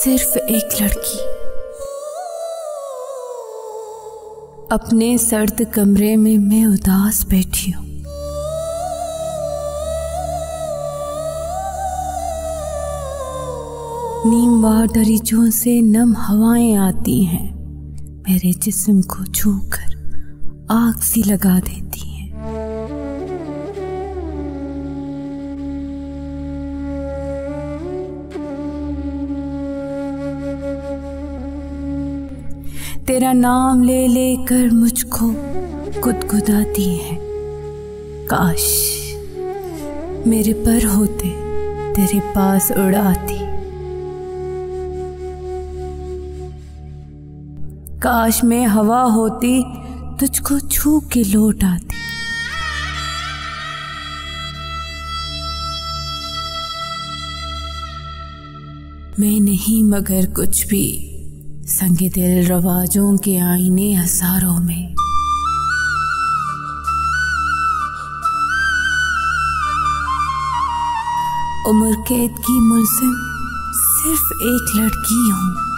सिर्फ एक लड़की अपने सर्द कमरे में मैं उदास बैठी हूँ। नीमवार दरीचों से नम हवाएं आती हैं, मेरे जिस्म को छूकर आग सी लगा देती हैं। तेरा नाम ले लेकर मुझको गुदगुदाती है। काश मेरे पर होते तेरे पास उड़ाती। काश मैं हवा होती तुझको छू के लौट आती। मैं नहीं मगर कुछ भी संगे दिल रवाजों के आईने हजारों में। उम्र कैद की मुलजिम सिर्फ एक लड़की हूँ।